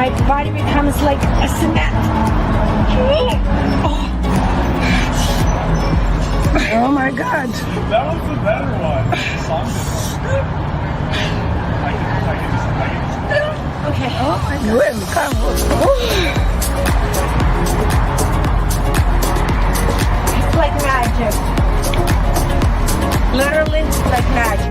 my body becomes like a cement. Oh my God. That was the better one. The song Okay. Oh my God. It's like magic. Literally like magic.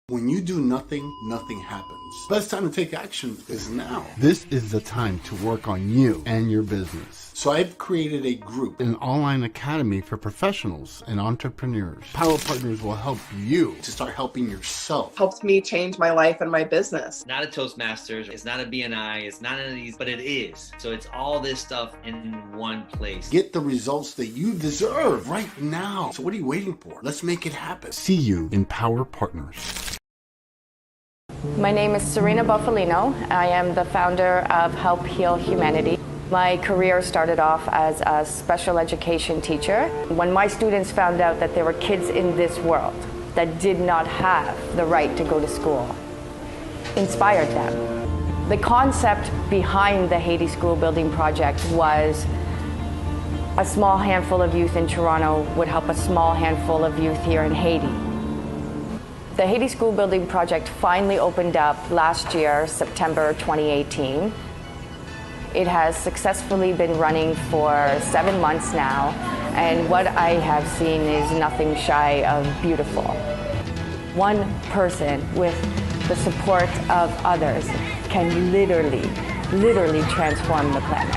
When you do nothing, nothing happens. Best time to take action is now. This is the time to work on you and your business. So I've created a group, an online academy for professionals and entrepreneurs. Power Partners will help you to start helping yourself. Helped me change my life and my business. Not a Toastmasters, it's not a BNI, it's not any of these, but it is. So it's all this stuff in one place. Get the results that you deserve right now. So what are you waiting for? Let's make it happen. See you in Power Partners. My name is Serena Buffalino. I am the founder of Help Heal Humanity. My career started off as a special education teacher. When my students found out that there were kids in this world that did not have the right to go to school, inspired them. The concept behind the Haiti School Building Project was a small handful of youth in Toronto would help a small handful of youth here in Haiti. The Haiti School Building Project finally opened up last year, September 2018. It has successfully been running for 7 months now, and what I have seen is nothing shy of beautiful. One person with the support of others can literally transform the planet.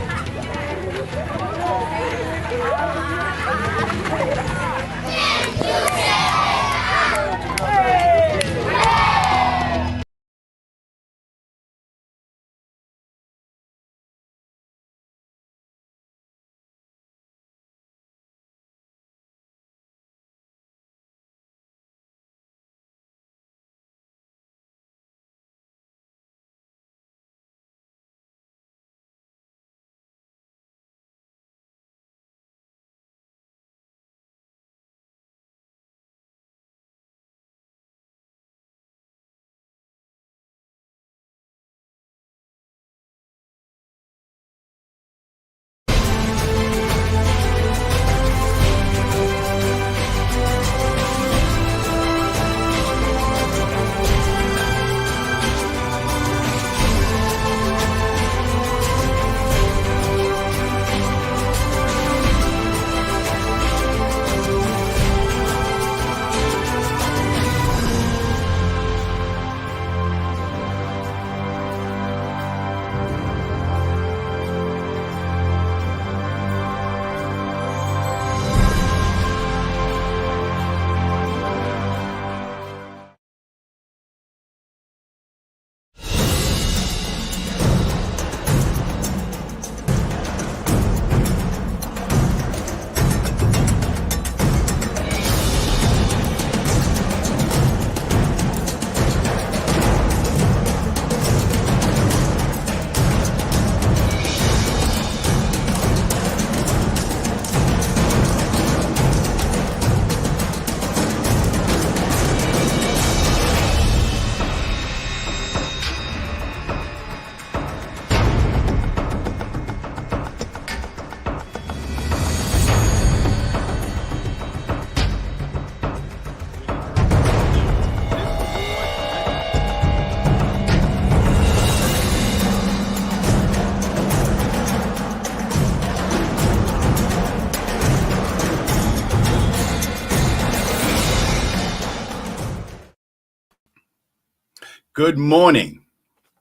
Good morning.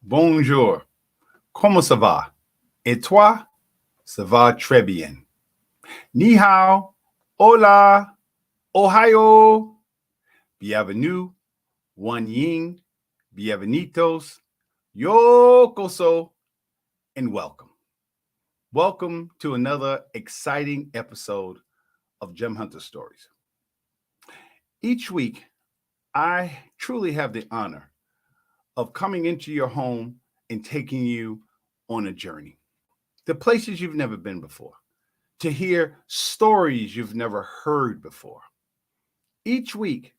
Bonjour. Comment ça va? Et toi? Ça va très bien. Ni hao. Hola. Ohio. Bienvenue. Wan Ying. Bienvenidos. Yokoso. And welcome. Welcome to another exciting episode of Gem Hunter Stories. Each week, I truly have the honor of coming into your home and taking you on a journey to places you've never been before, to hear stories you've never heard before. Each week,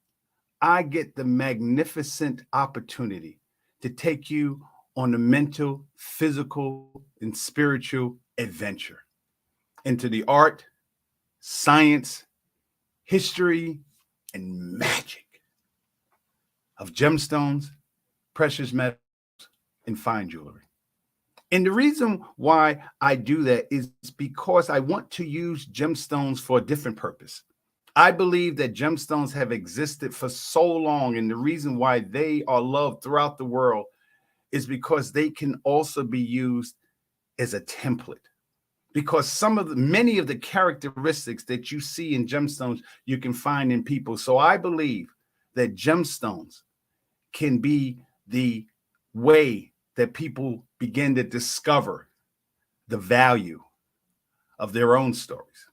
I get the magnificent opportunity to take you on a mental, physical, and spiritual adventure into the art, science, history, and magic of gemstones, precious metals, and fine jewelry. And the reason why I do that is because I want to use gemstones for a different purpose. I believe that gemstones have existed for so long, and the reason why they are loved throughout the world is because they can also be used as a template. Because many of the characteristics that you see in gemstones, you can find in people. So I believe that gemstones can be the way that people begin to discover the value of their own stories.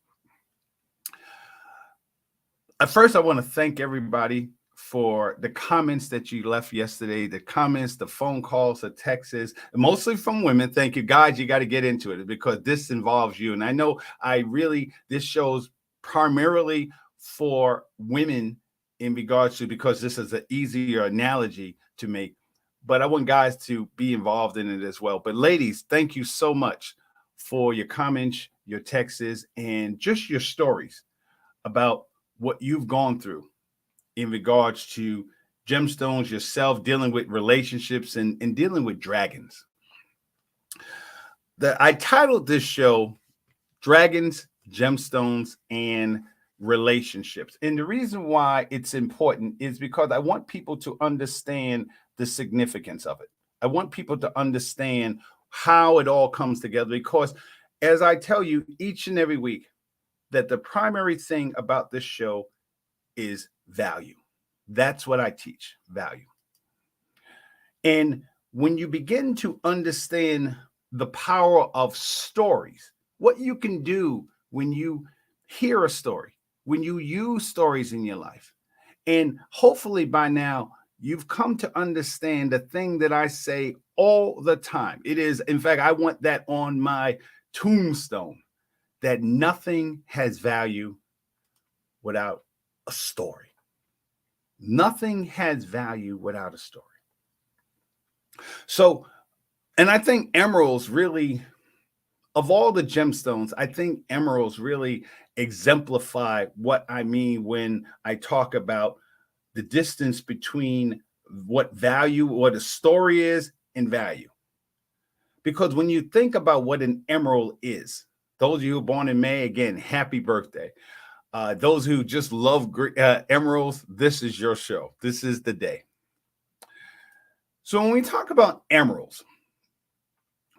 At first, I want to thank everybody for the comments that you left yesterday, the comments, the phone calls, the texts, mostly from women. Thank you, guys. You got to get into it because this involves you. And I know this show's primarily for women in regards to, because this is an easier analogy to make, but I want guys to be involved in it as well. But ladies, thank you so much for your comments, your texts, and just your stories about what you've gone through in regards to gemstones, yourself, dealing with relationships and dealing with dragons. I titled this show Dragons, Gemstones, and Relationships. And the reason why it's important is because I want people to understand the significance of it. I want people to understand how it all comes together, because as I tell you each and every week, that the primary thing about this show is value. That's what I teach, value. And when you begin to understand the power of stories, what you can do when you hear a story, when you use stories in your life, and hopefully by now you've come to understand the thing that I say all the time. It is, in fact, I want that on my tombstone, that nothing has value without a story. Nothing has value without a story. So, and I think emeralds really, of all the gemstones, I think emeralds really exemplify what I mean when I talk about the distance between what a story is and value. Because when you think about what an emerald is, those of you who are born in May, again, happy birthday. Those who just love emeralds, this is your show. This is the day. So when we talk about emeralds,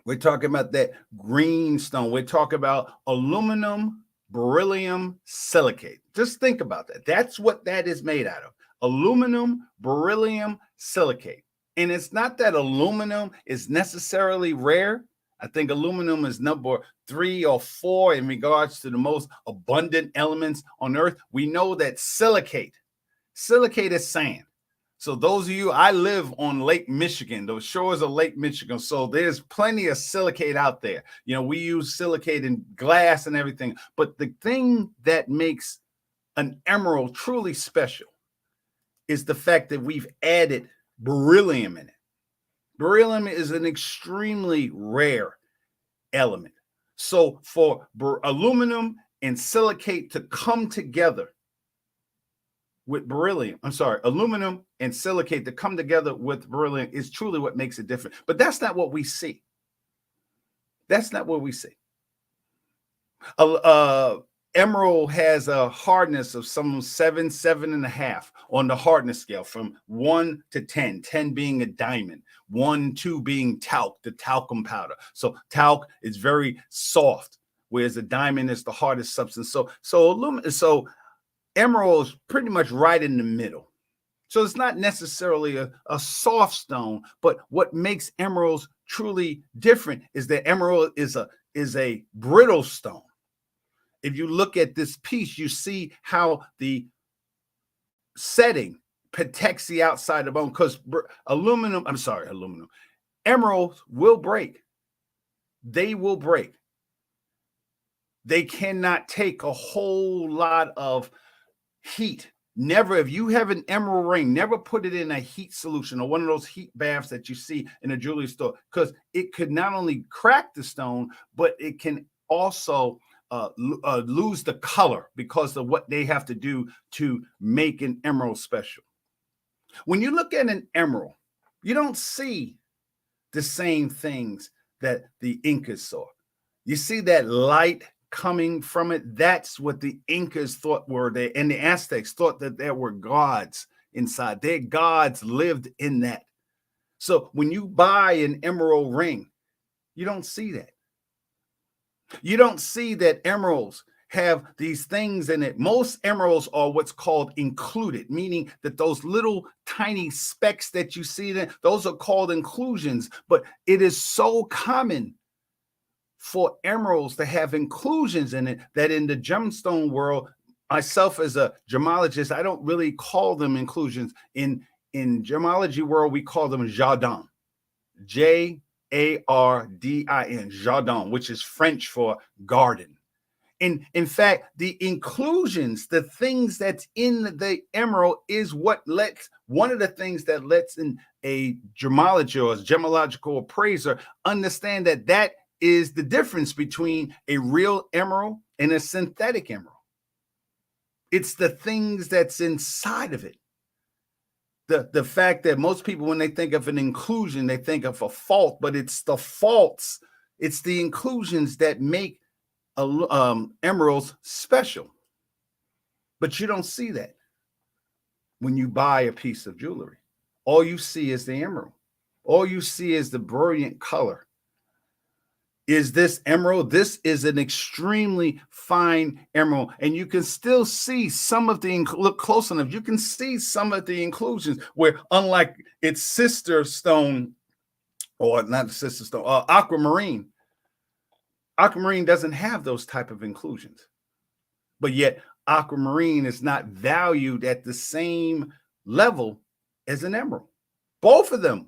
we're talking about that green stone. We're talking about aluminum, beryllium, silicate. Just think about that. That's what that is made out of. Aluminum, beryllium, silicate. And it's not that aluminum is necessarily rare. I think aluminum is number 3 or 4 in regards to the most abundant elements on Earth. We know that silicate is sand. So those of you, I live on Lake Michigan, those shores of Lake Michigan. So there's plenty of silicate out there. You know, we use silicate in glass and everything. But the thing that makes an emerald truly special is the fact that we've added beryllium in it. Beryllium is an extremely rare element. So for aluminum and silicate to come together with aluminum and silicate to come together with beryllium is truly what makes it different. But that's not what we see. That's not what we see. Emerald has a hardness of some 7.5 on the hardness scale from 1 to 10, 10 being a diamond, 1, 2 being talc, the talcum powder. So talc is very soft, whereas a diamond is the hardest substance. So emerald is pretty much right in the middle. So it's not necessarily a soft stone, but what makes emeralds truly different is that emerald is a brittle stone. If you look at this piece, you see how the setting protects the outside of the bone, because aluminum, emeralds will break. They will break. They cannot take a whole lot of heat. Never, if you have an emerald ring, never put it in a heat solution or one of those heat baths that you see in a jewelry store, because it could not only crack the stone, but it can also lose the color because of what they have to do to make an emerald special. When you look at an emerald, you don't see the same things that the Incas saw. You see that light coming from it. That's what the Incas thought were there, and the Aztecs thought that there were gods inside. Their gods lived in that. So when you buy an emerald ring, you don't see that. You don't see that emeralds have these things in it. Most emeralds are what's called included, meaning that those little tiny specks that you see there, those are called inclusions. But it is so common for emeralds to have inclusions in it that in the gemstone world, myself as a gemologist, I don't really call them inclusions. In gemology world, we call them jardin, Jardin, jardin, which is French for garden. In fact, the inclusions, the things that's in the emerald is what lets, one of the things that lets in a gemology or a gemological appraiser understand that that is the difference between a real emerald and a synthetic emerald. It's the things that's inside of it. The fact that most people, when they think of an inclusion, they think of a fault, but it's the faults, it's the inclusions that make emeralds special. But you don't see that when you buy a piece of jewelry. All you see is the emerald. All you see is the brilliant color. Is this emerald? This is an extremely fine emerald, and you can still see some of the, look close enough, you can see some of the inclusions where, unlike its sister stone, or not the sister stone, aquamarine doesn't have those type of inclusions. But yet aquamarine is not valued at the same level as an emerald. Both of them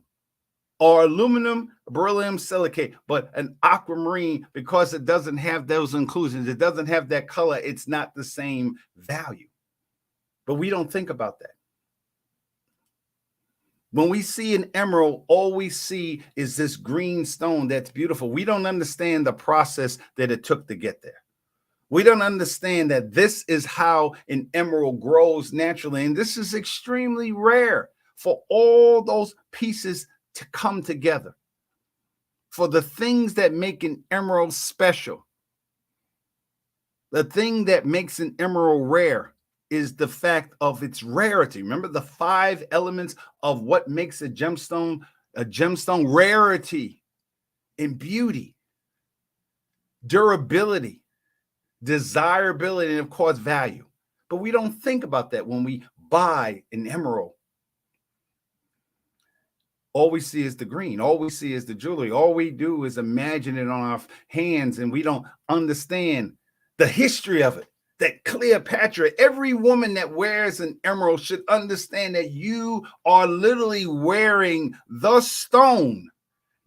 are aluminum, beryllium silicate, but an aquamarine, because it doesn't have those inclusions, it doesn't have that color, it's not the same value. But we don't think about that. When we see an emerald, all we see is this green stone that's beautiful. We don't understand the process that it took to get there. We don't understand that this is how an emerald grows naturally. And this is extremely rare for all those pieces to come together. For the things that make an emerald special, the thing that makes an emerald rare is the fact of its rarity. Remember the 5 elements of what makes a gemstone rarity and beauty, durability, desirability, and of course value. But we don't think about that when we buy an emerald. All we see is the green. All we see is the jewelry. All we do is imagine it on our hands, and we don't understand the history of it. That Cleopatra, every woman that wears an emerald should understand that you are literally wearing the stone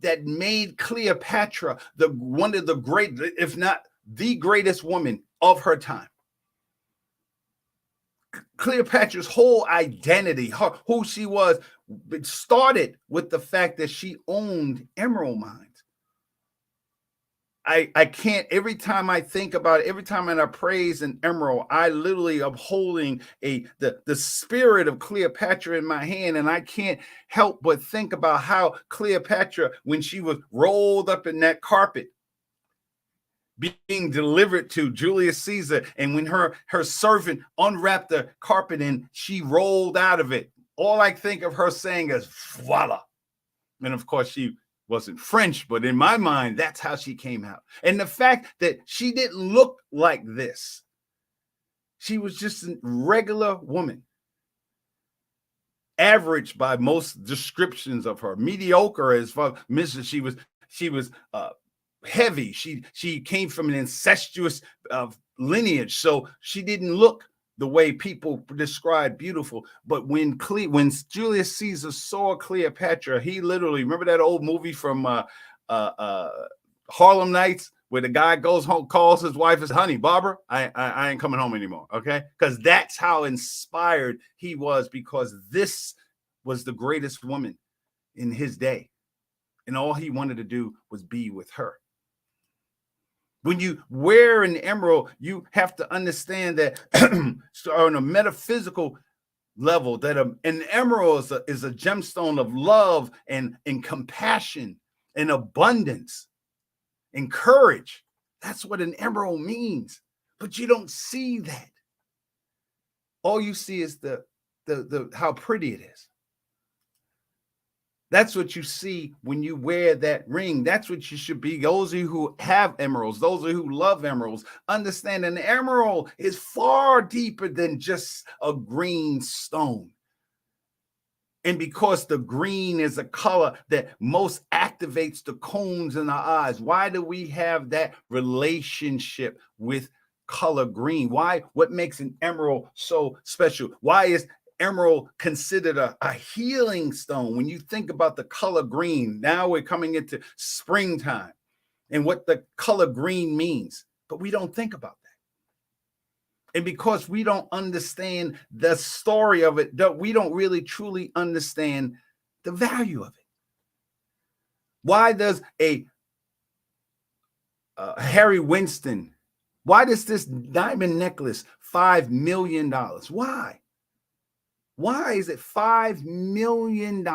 that made Cleopatra one of the great, if not the greatest woman of her time. Cleopatra's whole identity, who she was, started with the fact that she owned emerald mines. I can't, every time I think about it, every time I praise an emerald, I literally am holding the spirit of Cleopatra in my hand, and I can't help but think about how Cleopatra, when she was rolled up in that carpet, being delivered to Julius Caesar, and when her servant unwrapped the carpet and she rolled out of it, all I think of her saying is voila. And of course she wasn't French, but in my mind, that's how she came out. And the fact that she didn't look like this, she was just a regular woman, average by most descriptions of her, mediocre as far as she was heavy. She came from an incestuous lineage, so she didn't look the way people describe beautiful. But when Julius Caesar saw Cleopatra, he literally, remember that old movie from Harlem Nights, where the guy goes home, calls his wife, and says, honey, Barbara, I ain't coming home anymore. Okay. Because that's how inspired he was, because this was the greatest woman in his day. And all he wanted to do was be with her. When you wear an emerald, you have to understand that on a metaphysical level, that an emerald is a gemstone of love and compassion and abundance and courage. That's what an emerald means. But you don't see that. All you see is the how pretty it is. That's what you see when you wear that ring. That's what you should be. Those of you who have emeralds, those of you who love emeralds, understand an emerald is far deeper than just a green stone. And because the green is a color that most activates the cones in our eyes, why do we have that relationship with color green? Why? What makes an emerald so special? Why is emerald considered a healing stone? When you think about the color green, now we're coming into springtime and what the color green means, but we don't think about that. And because we don't understand the story of it, we don't really truly understand the value of it. Why does a Harry Winston, why does this diamond necklace $5 million? Why? Why is it $5 million?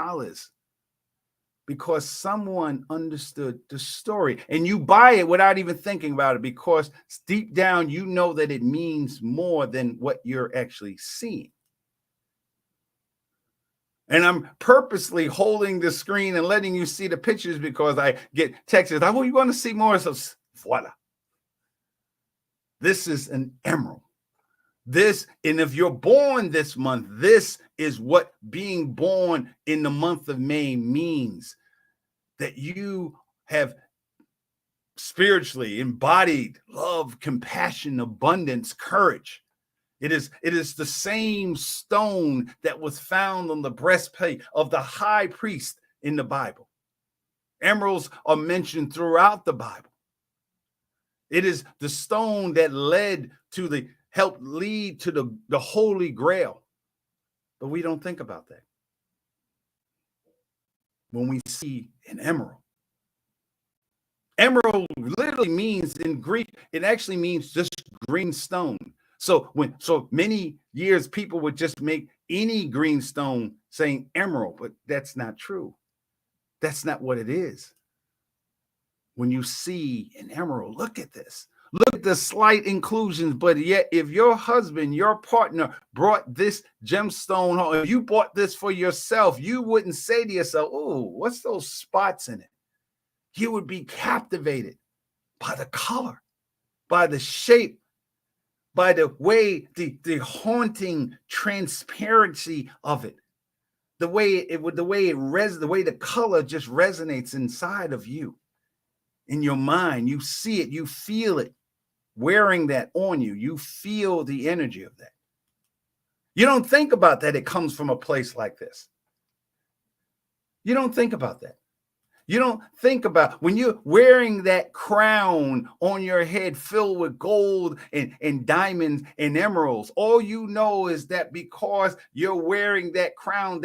Because someone understood the story, and you buy it without even thinking about it, because deep down you know that it means more than what you're actually seeing. And I'm purposely holding the screen and letting you see the pictures because I get texts like, oh, you want to see more? So voila. This is an emerald. This, and if you're born this month, this is what being born in the month of May means. That you have spiritually embodied love, compassion, abundance, courage. It is the same stone that was found on the breastplate of the high priest in the Bible. Emeralds are mentioned throughout the Bible. It is the stone that helped lead to the Holy Grail. But we don't think about that when we see an emerald. Emerald literally means, in Greek, it actually means just green stone. So many years people would just make any green stone saying emerald, but that's not true. That's not what it is. When you see an emerald, look at this. Look at the slight inclusions, but yet if your husband, your partner brought this gemstone home, if you bought this for yourself, you wouldn't say to yourself, oh, what's those spots in it? You would be captivated by the color, by the shape, by the way, the haunting transparency of it, the way the color just resonates inside of you, in your mind. You see it, you feel it. Wearing that on you, you feel the energy of that. You don't think about that it comes from a place like this. You don't think about that. You don't think about when you're wearing that crown on your head filled with gold and diamonds and emeralds. All you know is that because you're wearing that crown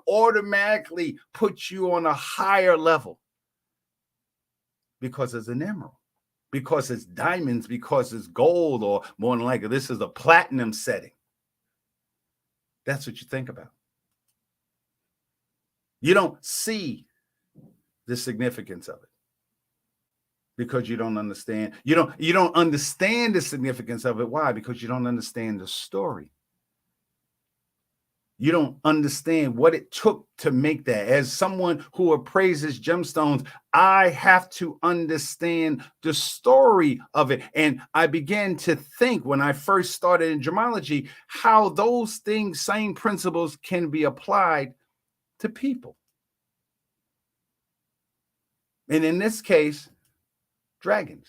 automatically puts you on a higher level. Because it's an emerald. Because it's diamonds, because it's gold, or more than likely, this is a platinum setting. That's what you think about. You don't see the significance of it because you don't understand. You don't understand the significance of it. Why? Because you don't understand the story. You don't understand what it took to make that. As someone who appraises gemstones, I have to understand the story of it. And I began to think when I first started in gemology, how those things, same principles can be applied to people. And in this case, dragons.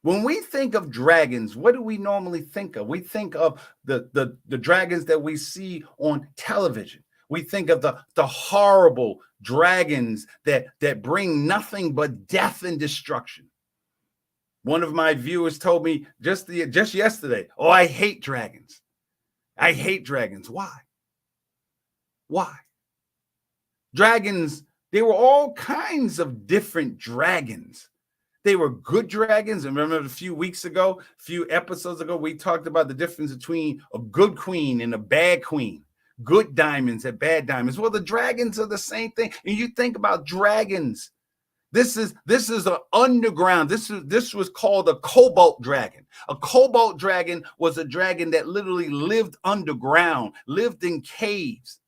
When we think of dragons, what do we normally think of? We think of the dragons that we see on television. We think of the horrible dragons that bring nothing but death and destruction. One of my viewers told me just yesterday, "Oh, I hate dragons. I hate dragons." Why? Why? Dragons, there were all kinds of different dragons. They were good dragons. And remember a few episodes ago, we talked about the difference between a good queen and a bad queen. Good diamonds and bad diamonds. Well, the dragons are the same thing. And you think about dragons. This is an underground. This was called a cobalt dragon. A cobalt dragon was a dragon that literally lived underground, lived in caves.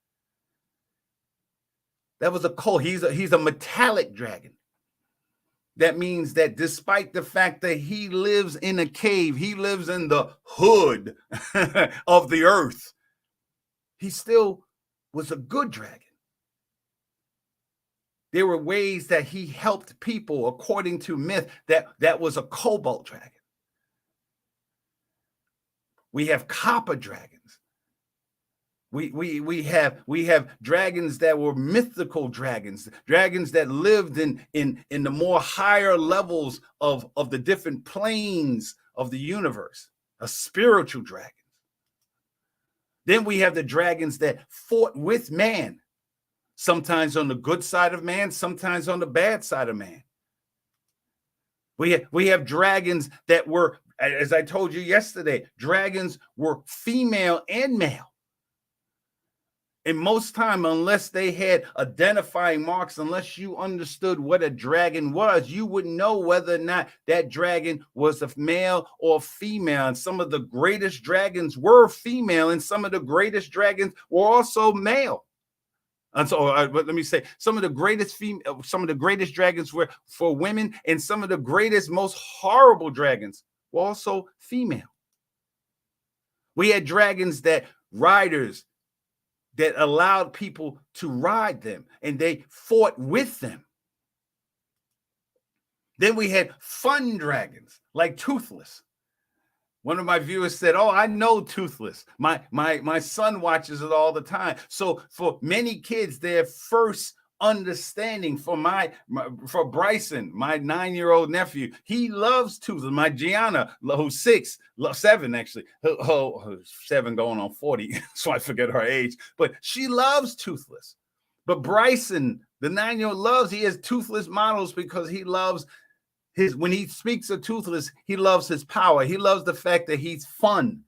That was he's a metallic dragon. That means that despite the fact that he lives in a cave, he lives in the hood of the earth, he still was a good dragon. There were ways that he helped people, according to myth, that was a cobalt dragon. We have copper dragons. We have dragons that were mythical dragons that lived in the more higher levels of the different planes of the universe, a spiritual dragon. Then we have the dragons that fought with man, sometimes on the good side of man, sometimes on the bad side of man. We have dragons that were, as I told you yesterday, dragons were female and male. And most time, unless they had identifying marks, unless you understood what a dragon was, you wouldn't know whether or not that dragon was a male or female. And some of the greatest dragons were female, and some of the greatest dragons were also male. And so, let me say, some of the greatest dragons were for women, and some of the greatest, most horrible dragons were also female. We had dragons riders that allowed people to ride them, and they fought with them. Then we had fun dragons like Toothless. One of my viewers said, "Oh, I know Toothless. My son watches it all the time." So for many kids, their first understanding for Bryson, my 9-year-old nephew, he loves Toothless. My Gianna, who's 7 actually, 7 going on 40, so I forget her age, but she loves Toothless. But Bryson, the 9-year-old, he has Toothless models because he loves when he speaks of Toothless, he loves his power. He loves the fact that he's fun,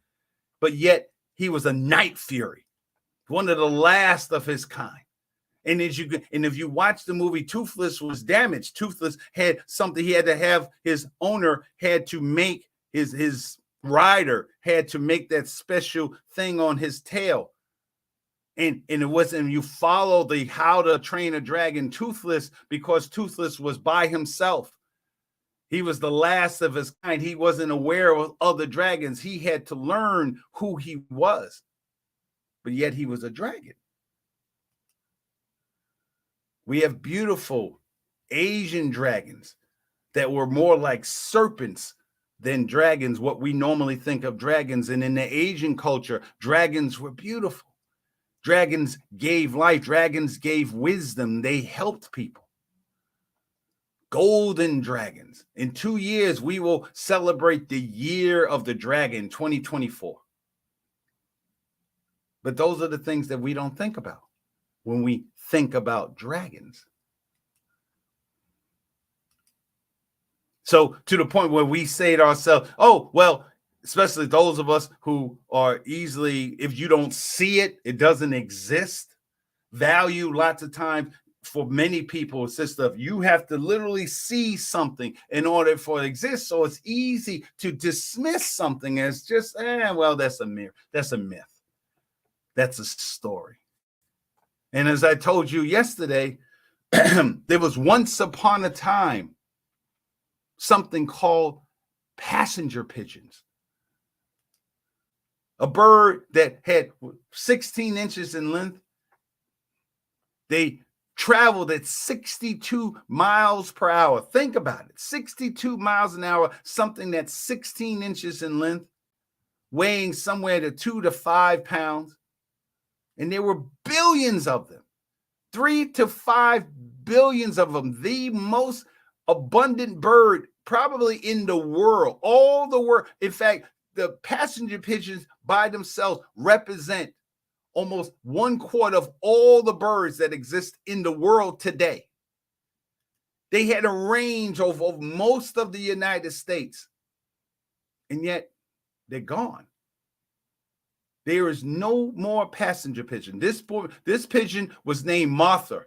but yet he was a night fury, one of the last of his kind. And if you watch the movie, Toothless was damaged. Toothless had something he had to have. His owner had to make his rider had to make that special thing on his tail. And it wasn't, you follow the How to Train a Dragon Toothless, because Toothless was by himself. He was the last of his kind. He wasn't aware of other dragons. He had to learn who he was, but yet he was a dragon. We have beautiful Asian dragons that were more like serpents than dragons, what we normally think of dragons. And in the Asian culture, dragons were beautiful. Dragons gave life. Dragons gave wisdom. They helped people. Golden dragons. In 2 years, we will celebrate the year of the dragon, 2024. But those are the things that we don't think about when we think about dragons. So to the point where we say to ourselves, oh, well, especially those of us who are easily, if you don't see it, it doesn't exist. Value, lots of times for many people, it's just stuff you have to literally see something in order for it to exist. So it's easy to dismiss something as just, well, that's a myth. That's a myth. That's a story. And as I told you yesterday, there was once upon a time something called passenger pigeons. A bird that had 16 inches in length. They traveled at 62 miles per hour. Think about it. 62 miles an hour, something that's 16 inches in length, weighing somewhere to 2 to 5 pounds. And there were billions of them, 3 to 5 billions of them, the most abundant bird probably in the world, all the world. In fact, the passenger pigeons by themselves represent almost 1/4 of all the birds that exist in the world today. They had a range of most of the United States, and yet they're gone. There is no more passenger pigeon. This pigeon was named Martha.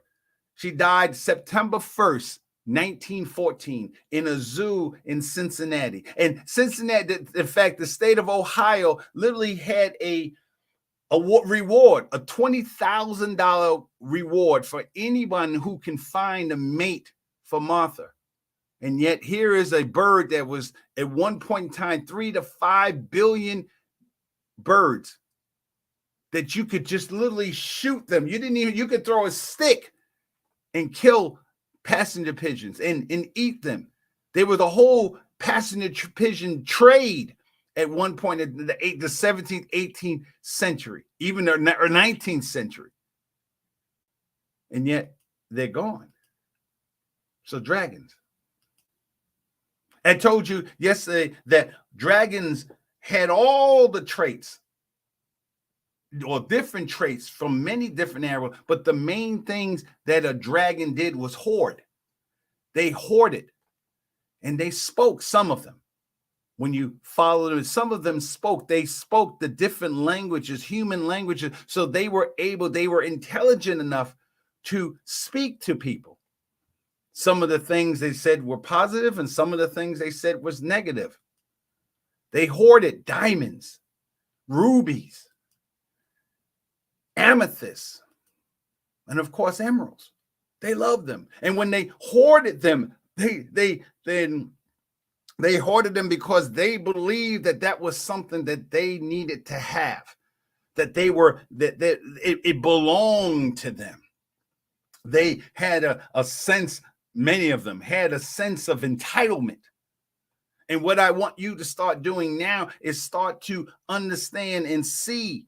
She died September 1st, 1914, in a zoo in Cincinnati. And Cincinnati, in fact, the state of Ohio literally had a reward, a $20,000 reward for anyone who can find a mate for Martha. And yet here is a bird that was at one point in time 3 to 5 billion birds that you could just literally shoot them. You could throw a stick and kill passenger pigeons and eat them. There was a whole passenger pigeon trade at one point in the 17th, 18th century, even the 19th century. And yet they're gone. So dragons. I told you yesterday that dragons had all the traits, or different traits from many different areas, but the main things that a dragon did was hoard. They hoarded, and they spoke, some of them. When you follow them, some of them spoke. They spoke the different languages, human languages, so they were intelligent enough to speak to people. Some of the things they said were positive, and some of the things they said was negative. They hoarded diamonds, rubies, amethysts, and of course emeralds. They loved them. And when they hoarded them, they hoarded them because they believed that was something that they needed to have, that it belonged to them. They had a sense, many of them had a sense of entitlement. And what I want you to start doing now is start to understand and see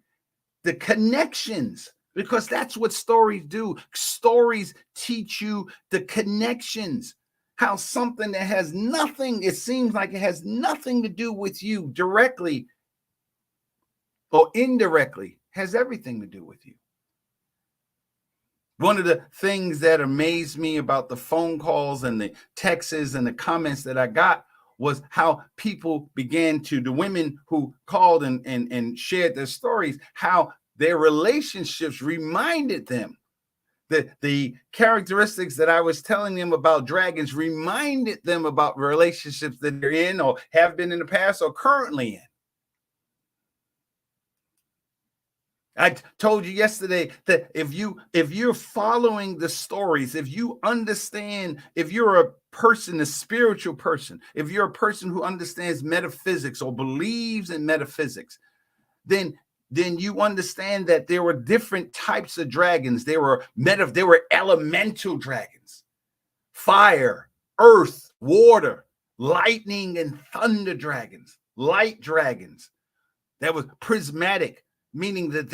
the connections, because that's what stories do. Stories teach you the connections, how something that has nothing, it seems like it has nothing to do with you directly or indirectly, has everything to do with you. One of the things that amazed me about the phone calls and the texts and the comments that I got was how people began to, the women who called and shared their stories, how their relationships reminded them that the characteristics that I was telling them about dragons reminded them about relationships that they're in or have been in the past or currently in. I told you yesterday that if you're following the stories, if you understand, if you're a person, a spiritual person, if you're a person who understands metaphysics or believes in metaphysics, then you understand that there were different types of dragons. There were elemental dragons, fire, earth, water, lightning, and thunder dragons, light dragons. That was prismatic, meaning that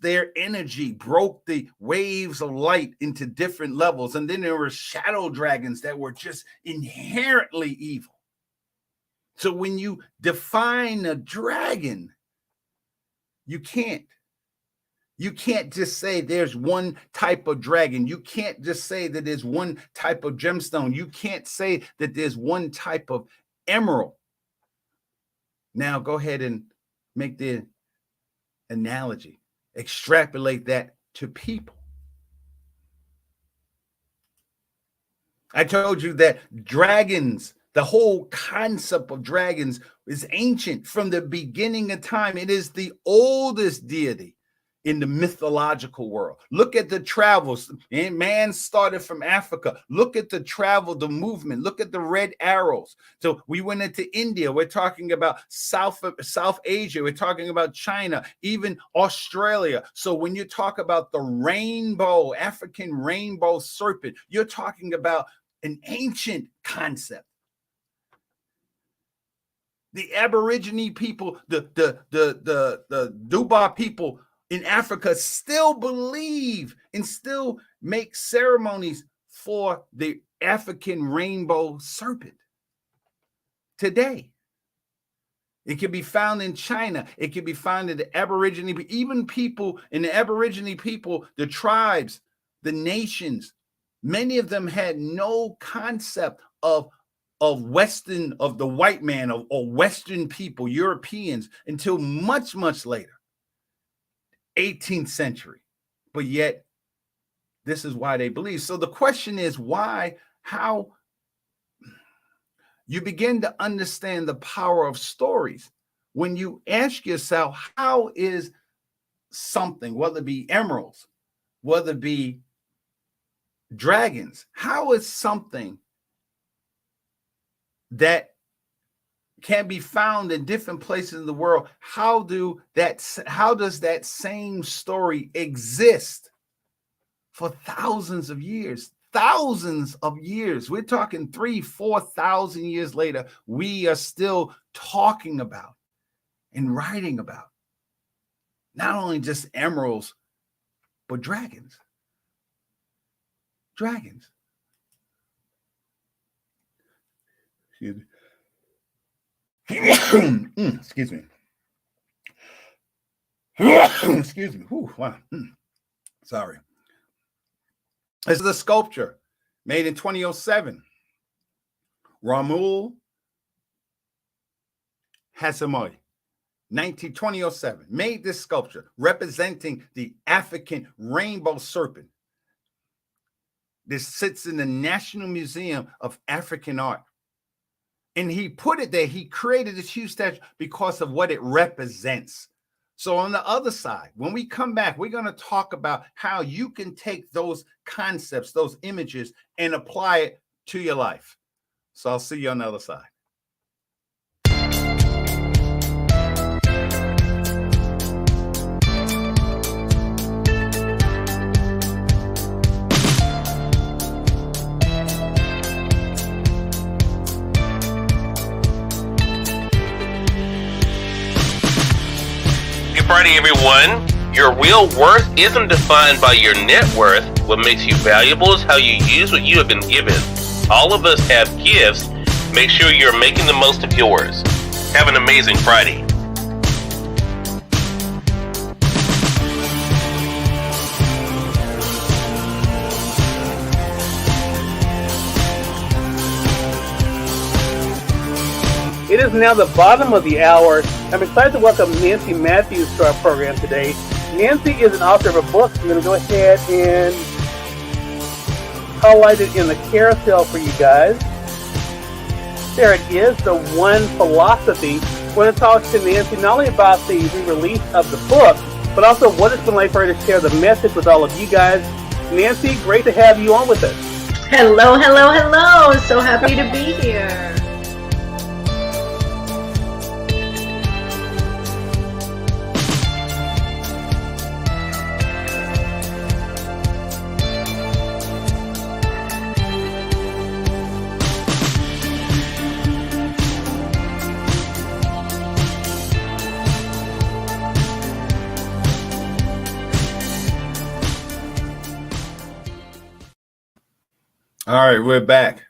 their energy broke the waves of light into different levels. And then there were shadow dragons that were just inherently evil. So when you define a dragon, you can't just say there's one type of dragon. You can't just say that there's one type of gemstone. You can't say that there's one type of emerald. Now go ahead and make the analogy, extrapolate that to people. I told you that dragons, the whole concept of dragons is ancient from the beginning of time. It is the oldest deity. in the mythological world. Look at the travels. And man started from Africa. Look at the travel, the movement. Look at the red arrows. So we went into India. We're talking about South Asia. We're talking about China, even Australia. So when you talk about the rainbow, African rainbow serpent, you're talking about an ancient concept. The Aborigine people, the Duba people in Africa still believe and still make ceremonies for the African rainbow serpent today. It can be found in China. It can be found in the Aborigine, even people in the Aborigine people, the tribes, the nations. Many of them had no concept of Western, of the white man, or Western people, Europeans, until much, much later, 18th century. But yet, this is why they believe. So the question is why, how you begin to understand the power of stories when you ask yourself, how is something, whether it be emeralds, whether it be dragons, how is something that can be found in different places in the world, how does that same story exist for thousands of years? Thousands of years. We're talking 3,000-4,000 years later, we are still talking about and writing about not only just emeralds, but dragons. Dragons. Excuse me. Excuse me. Excuse me. Whew, wow. Sorry. This is a sculpture made in 2007. Ramul Hasamoy, 2007, made this sculpture representing the African rainbow serpent. This sits in the National Museum of African Art. And he put it there. He created this huge statue because of what it represents. So on the other side, when we come back, we're going to talk about how you can take those concepts, those images, and apply it to your life. So I'll see you on the other side. Friday, everyone. Your real worth isn't defined by your net worth. What makes you valuable is how you use what you have been given. All of us have gifts. Make sure you're making the most of yours. Have an amazing Friday. It is now the bottom of the hour. I'm excited to welcome Nancy Matthews to our program today. Nancy is an author of a book. I'm going to go ahead and highlight it in the carousel for you guys. There it is, The One Philosophy. I want to talk to Nancy not only about the re-release of the book, but also what it's been like for her to share the message with all of you guys. Nancy, great to have you on with us. Hello, hello, hello. So happy to be here. All right, we're back.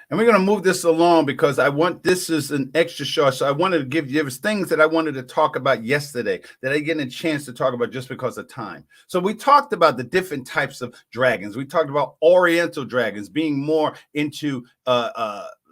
And we're going to move this along because this is an extra short. So I wanted to give you, there was things that I wanted to talk about yesterday that I didn't get a chance to talk about just because of time. So we talked about the different types of dragons. We talked about Oriental dragons being more into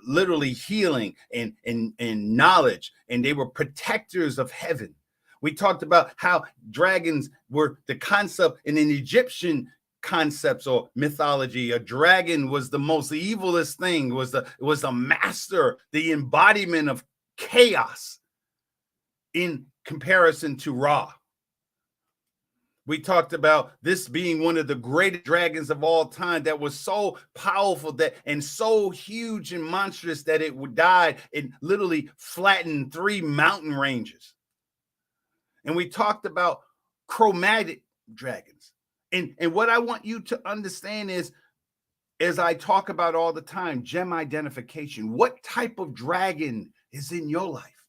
literally healing and knowledge, and they were protectors of heaven. We talked about how dragons were the concept in an Egyptian concepts or mythology. A dragon was the most evilest thing, was the master, the embodiment of chaos in comparison to Ra. We talked about this being one of the greatest dragons of all time that was so powerful that and so huge and monstrous that it would die and literally flattened 3 mountain ranges. And we talked about chromatic dragons. And what I want you to understand is, as I talk about all the time, gem identification. What type of dragon is in your life?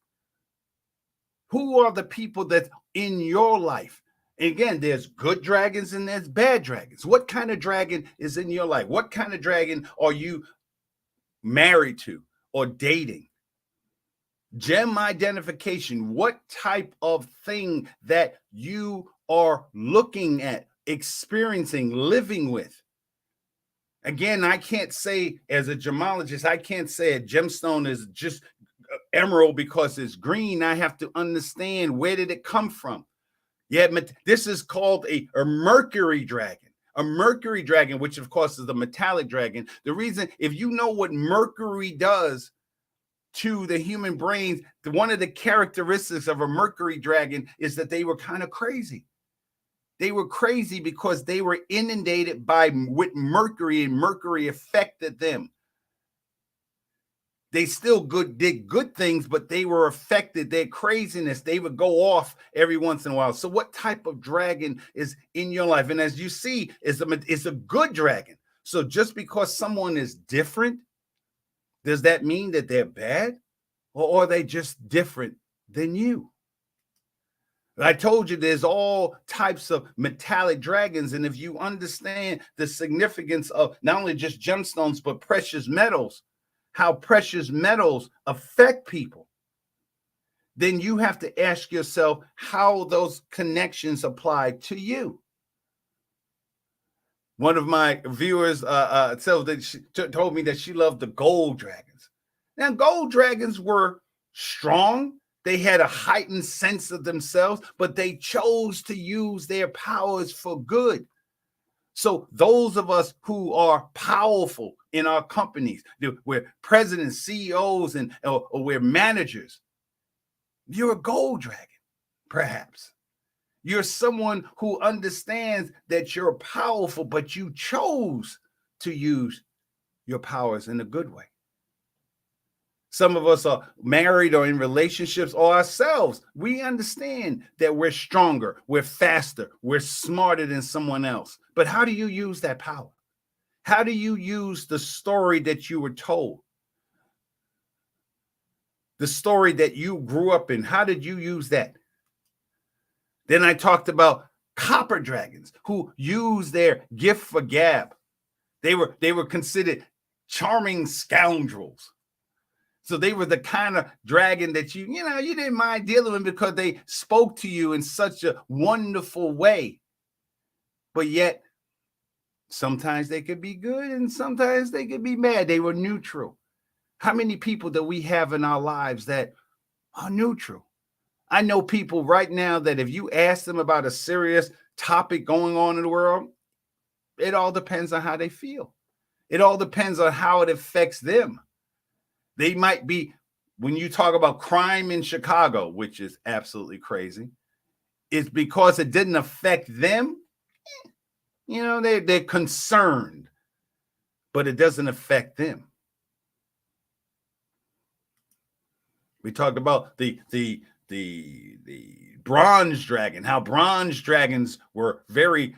Who are the people that's in your life? And again, there's good dragons and there's bad dragons. What kind of dragon is in your life? What kind of dragon are you married to or dating? Gem identification. What type of thing that you are looking at, experiencing, living with? Again, I can't say as a gemologist, I can't say a gemstone is just emerald because it's green. I have to understand, where did it come from? Yeah, this is called a mercury dragon. A mercury dragon, which of course is the metallic dragon. The reason, if you know what mercury does to the human brains, one of the characteristics of a mercury dragon is that they were kind of crazy. They were crazy because they were inundated with mercury, and mercury affected them. They still did good things, but they were affected. Their craziness, they would go off every once in a while. So what type of dragon is in your life? And as you see, it's a good dragon. So just because someone is different, does that mean that they're bad? Or are they just different than you? I told you there's all types of metallic dragons. And if you understand the significance of not only just gemstones, but precious metals, how precious metals affect people, then you have to ask yourself how those connections apply to you. One of my viewers told me that she loved the gold dragons. Now, gold dragons were strong. They had a heightened sense of themselves, but they chose to use their powers for good. So those of us who are powerful in our companies, we're presidents, CEOs, or we're managers, you're a gold dragon, perhaps. You're someone who understands that you're powerful, but you chose to use your powers in a good way. Some of us are married or in relationships or ourselves. We understand that we're stronger, we're faster, we're smarter than someone else. But how do you use that power? How do you use the story that you were told? The story that you grew up in, how did you use that? Then I talked about copper dragons who use their gift for gab. They were considered charming scoundrels. So they were the kind of dragon that you didn't mind dealing with because they spoke to you in such a wonderful way. But yet, sometimes they could be good and sometimes they could be bad. They were neutral. How many people do we have in our lives that are neutral? I know people right now that if you ask them about a serious topic going on in the world, it all depends on how they feel. It all depends on how it affects them. They might be, when you talk about crime in Chicago, which is absolutely crazy, it's because it didn't affect them. They're concerned, but it doesn't affect them. We talked about the bronze dragon, how bronze dragons were very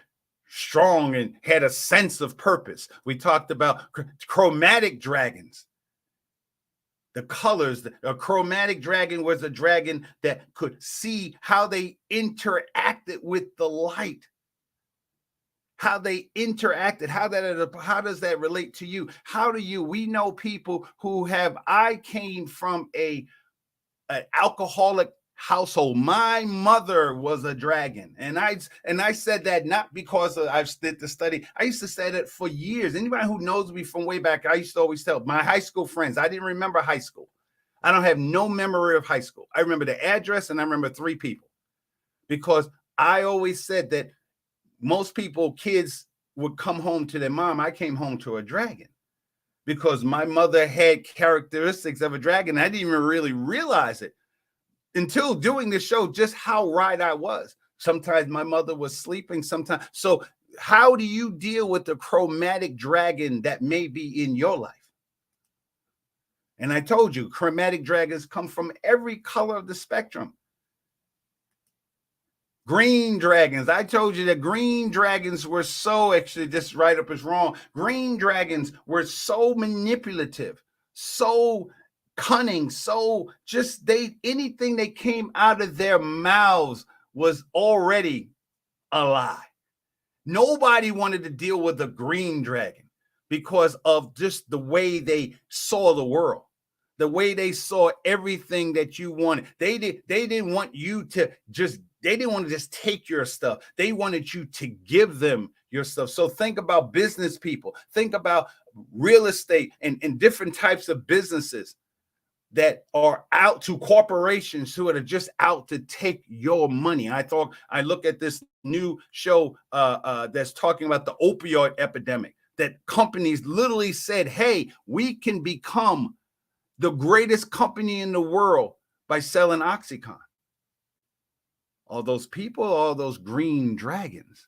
strong and had a sense of purpose. We talked about chromatic dragons. The colors, a chromatic dragon was a dragon that could see how they interacted with the light. How they interacted, how does that relate to you? We know people who I came from an alcoholic household. My mother was a dragon. And I said that not because I did the study. I used to say that for years. Anybody who knows me from way back, I used to always tell my high school friends, I didn't remember high school. I don't have no memory of high school. I remember the address and I remember 3 people. Because I always said that most kids would come home to their mom. I came home to a dragon because my mother had characteristics of a dragon. I didn't even really realize it until doing this show, just how right I was. Sometimes my mother was sleeping. Sometimes. So how do you deal with the chromatic dragon that may be in your life? And I told you, chromatic dragons come from every color of the spectrum. Green dragons. I told you that green dragons were so, actually, this write-up is wrong. Green dragons were so manipulative, so cunning, so just anything that came out of their mouths was already a lie. Nobody wanted to deal with a green dragon because of just the way they saw the world, the way they saw everything that you wanted. They didn't want you to just, they didn't want to just take your stuff. They wanted you to give them your stuff. So think about business people, think about real estate and different types of businesses that are out to corporations who are just out to take your money. I look at this new show that's talking about the opioid epidemic, that companies literally said, hey, we can become the greatest company in the world by selling Oxycontin. All those people, all those green dragons.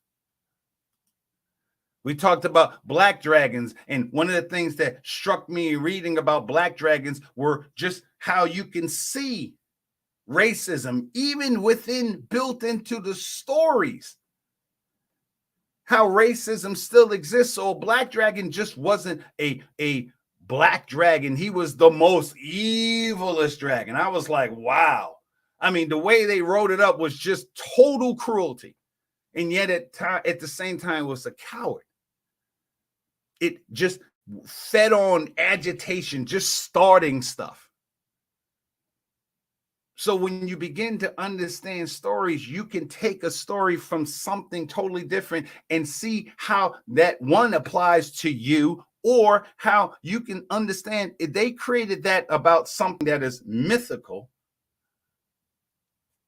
We talked about black dragons, and one of the things that struck me reading about black dragons were just how you can see racism even built into the stories. How racism still exists. So a black dragon just wasn't a black dragon. He was the most evilest dragon. I was like, wow. I mean, the way they wrote it up was just total cruelty. And yet at the same time was a coward. It just fed on agitation, just starting stuff. So when you begin to understand stories, you can take a story from something totally different and see how that one applies to you, or how you can understand if they created that about something that is mythical.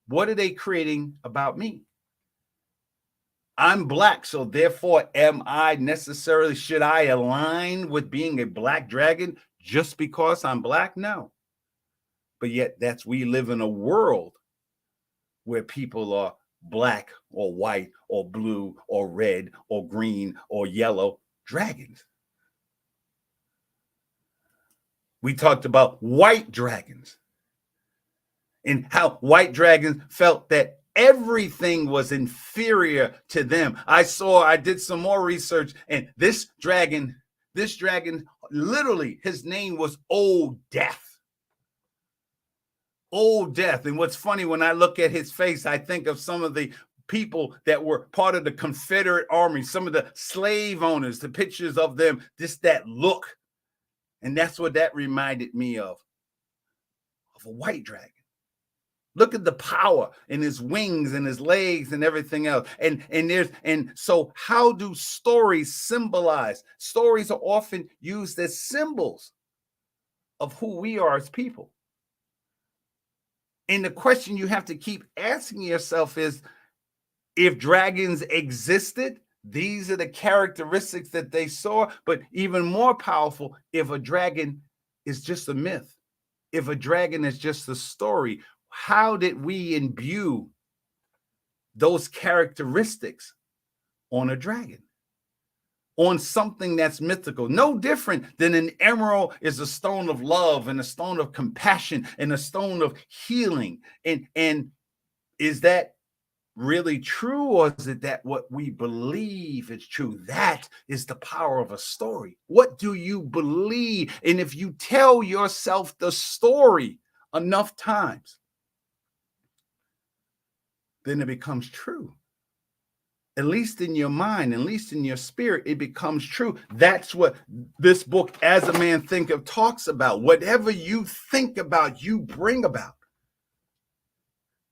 What are they creating about me? I'm black, so therefore should I align with being a black dragon just because I'm black? No. But yet we live in a world where people are black or white or blue or red or green or yellow dragons. We talked about white dragons and how white dragons felt that everything was inferior to them. I did some more research, and this dragon, literally, his name was Old Death. Old Death. And what's funny, when I look at his face, I think of some of the people that were part of the Confederate Army, some of the slave owners, the pictures of them, just that look. And that's what that reminded me of a white dragon. Look at the power in his wings and his legs and everything else. And so how do stories symbolize? Stories are often used as symbols of who we are as people. And the question you have to keep asking yourself is, if dragons existed, these are the characteristics that they saw. But even more powerful, if a dragon is just a myth, if a dragon is just a story, how did we imbue those characteristics on a dragon, on something that's mythical? No different than an emerald is a stone of love and a stone of compassion and a stone of healing. And is that really true, or is it that what we believe is true? That is the power of a story. What do you believe? And if you tell yourself the story enough times, then it becomes true. At least in your mind, at least in your spirit, it becomes true. That's what this book, As a Man Thinketh, talks about. Whatever you think about, you bring about.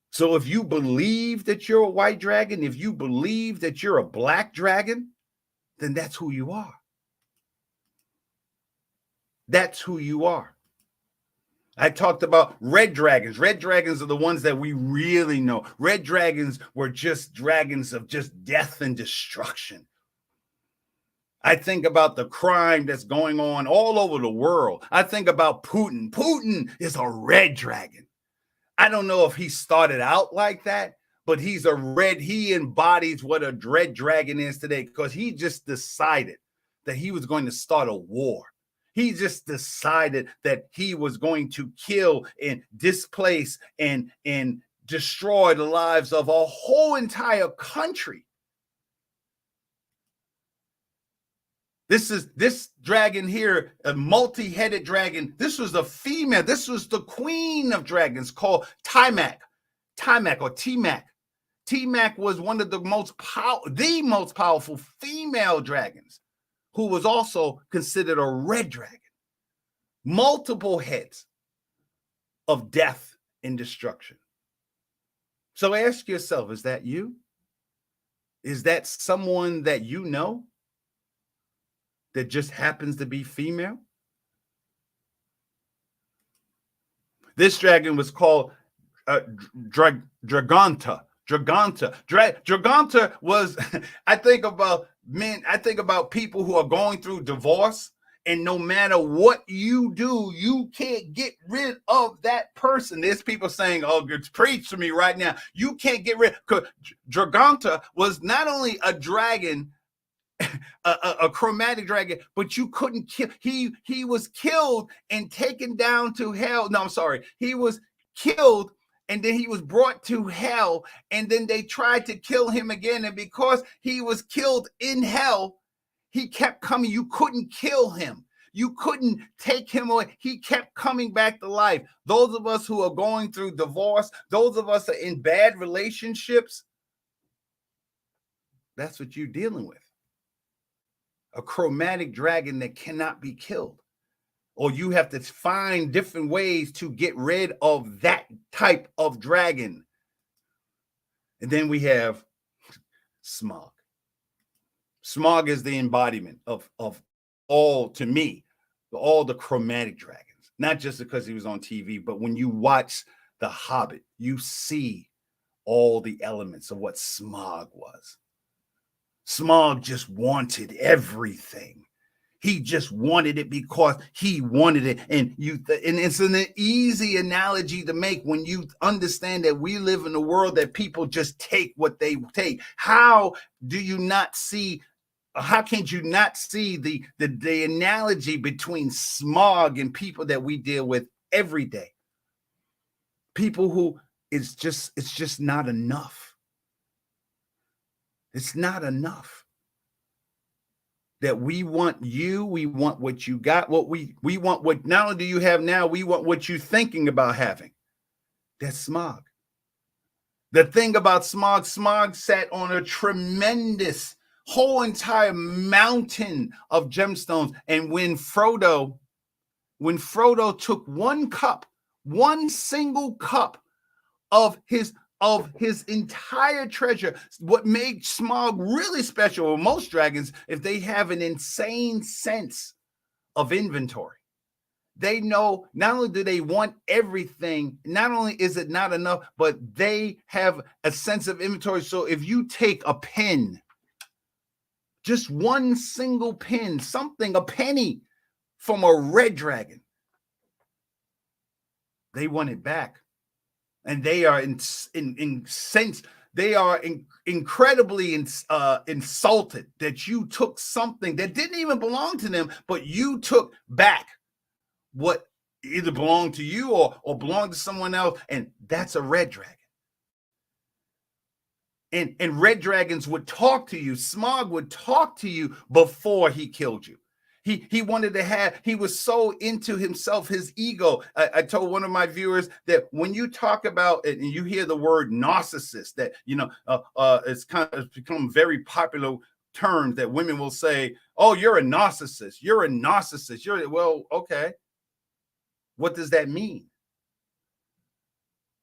So if you believe that you're a white dragon, if you believe that you're a black dragon, then that's who you are. That's who you are. I talked about red dragons. Red dragons are the ones that we really know. Red dragons were just dragons of just death and destruction. I think about the crime that's going on all over the world. I think about Putin. Putin is a red dragon. I don't know if he started out like that, but he's a red. He embodies what a red dragon is today because he just decided that he was going to start a war. He just decided that he was going to kill and displace and destroy the lives of a whole entire country. This dragon here, a multi-headed dragon. This was a female. This was the queen of dragons called Tiamat or T-Mac. T-Mac was one of the most powerful female dragons, who was also considered a red dragon. Multiple heads of death and destruction. So ask yourself, is that you? Is that someone that you know that just happens to be female? This dragon was called Draganta. Draganta was, I think about people who are going through divorce, and no matter what you do, you can't get rid of that person. There's people saying, oh, it's preach to me right now. You can't get rid. Draganta was not only a dragon, a chromatic dragon, but you couldn't kill. He was killed and taken down to hell. No, I'm sorry. He was killed and then he was brought to hell, and then they tried to kill him again. And because he was killed in hell, he kept coming. You couldn't kill him. You couldn't take him away. He kept coming back to life. Those of us who are going through divorce, those of us that are in bad relationships, that's what you're dealing with. A chromatic dragon that cannot be killed. Or you have to find different ways to get rid of that type of dragon. And then we have Smog. Smog is the embodiment of all, to me, all the chromatic dragons. Not just because he was on TV, but when you watch The Hobbit, you see all the elements of what Smog was. Smog just wanted everything. He just wanted it because he wanted it. And it's an easy analogy to make when you understand that we live in a world that people just take what they take. How can't you not see the analogy between Smog and people that we deal with every day? People who it's just not enough. It's not enough. That we want you, we want what you got, we want what not only do you have now, we want what you're thinking about having. That's Smog. The thing about Smog sat on a tremendous whole entire mountain of gemstones. And when Frodo took one single cup of his entire treasure, what made Smog really special, or most dragons, if they have an insane sense of inventory. They know not only do they want everything, not only is it not enough, but they have a sense of inventory. So if you take a pin, just one single pin, a penny from a red dragon, they want it back. And they are incredibly insulted that you took something that didn't even belong to them, but you took back what either belonged to you or belonged to someone else. And that's a red dragon. And red dragons would talk to you. Smog would talk to you before he killed you. He wanted to have, he was so into himself, his ego. I told one of my viewers that when you talk about it and you hear the word narcissist, that, it's become very popular term that women will say, oh, you're a narcissist. You're a narcissist. Well, okay. What does that mean?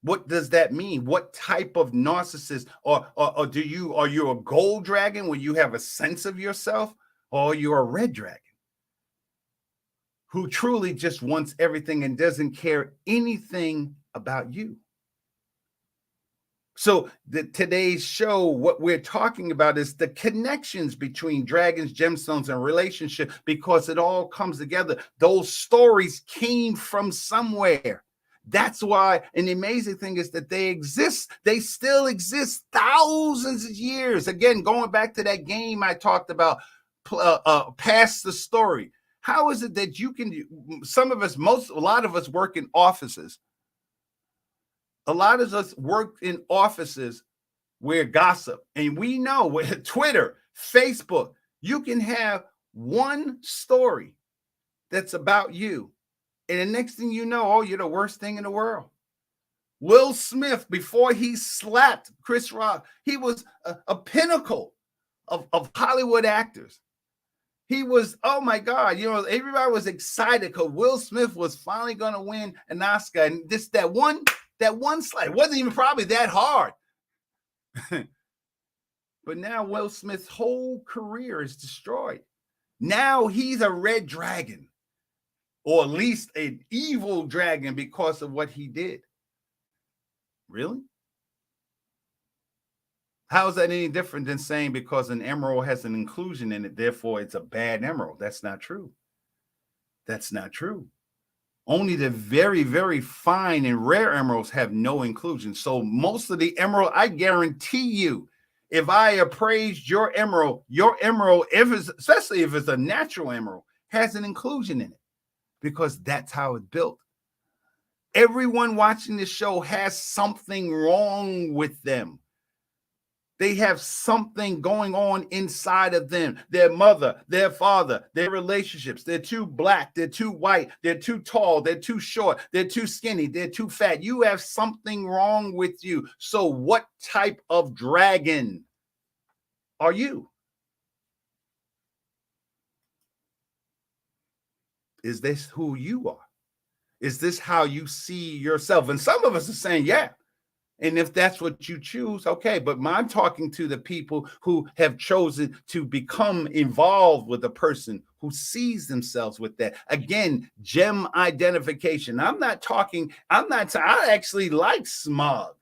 What does that mean? What type of narcissist? Or are you a gold dragon when you have a sense of yourself? Or you're a red dragon who truly just wants everything and doesn't care anything about you? So today's show, what we're talking about is the connections between dragons, gemstones, and relationship, because it all comes together. Those stories came from somewhere. That's why, and the amazing thing is that they exist. They still exist thousands of years. Again, going back to that game I talked about, Pass the Story. How is it that you can, a lot of us work in offices. A lot of us work in offices where gossip, and we know with Twitter, Facebook, you can have one story that's about you. And the next thing you know, oh, you're the worst thing in the world. Will Smith, before he slapped Chris Rock, he was a pinnacle of Hollywood actors. He was, oh my God, everybody was excited because Will Smith was finally going to win an Oscar. And that one slap, it wasn't even probably that hard. But now Will Smith's whole career is destroyed. Now he's a red dragon, or at least an evil dragon, because of what he did. Really? How is that any different than saying because an emerald has an inclusion in it, therefore it's a bad emerald? That's not true. That's not true. Only the very, very fine and rare emeralds have no inclusion. So most of the emerald, I guarantee you, if I appraised your emerald, especially if it's a natural emerald, has an inclusion in it, because that's how it's built. Everyone watching this show has something wrong with them. They have something going on inside of them. Their mother, their father, their relationships. They're too black. They're too white. They're too tall. They're too short. They're too skinny. They're too fat. You have something wrong with you. So what type of dragon are you? Is this who you are? Is this how you see yourself? And some of us are saying, yeah. And if that's what you choose, okay. But I'm talking to the people who have chosen to become involved with a person who sees themselves with that. Again, gem identification. I actually like smog.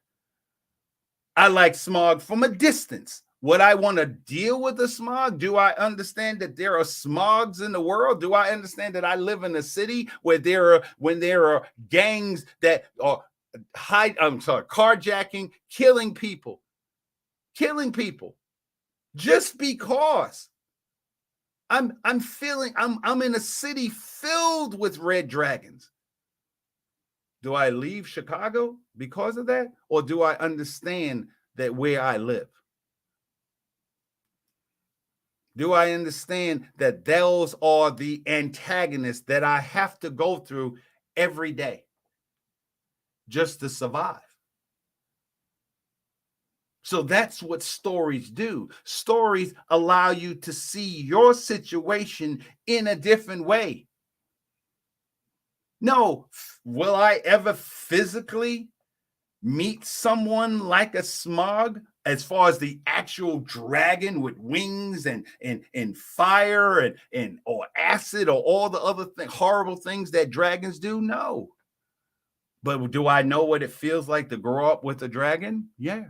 I like smog from a distance. Would I want to deal with the smog? Do I understand that there are smogs in the world? Do I understand that I live in a city where there are gangs that are carjacking, killing people just because I'm in a city filled with red dragons? Do I leave Chicago because of that? Or do I understand that where I live? Do I understand that those are the antagonists that I have to go through every day just to survive? So that's what stories do. Stories allow you to see your situation in a different way. No, will I ever physically meet someone like a smog, as far as the actual dragon with wings and fire and or acid or all the other horrible things that dragons do? No. But do I know what it feels like to grow up with a dragon? Yeah.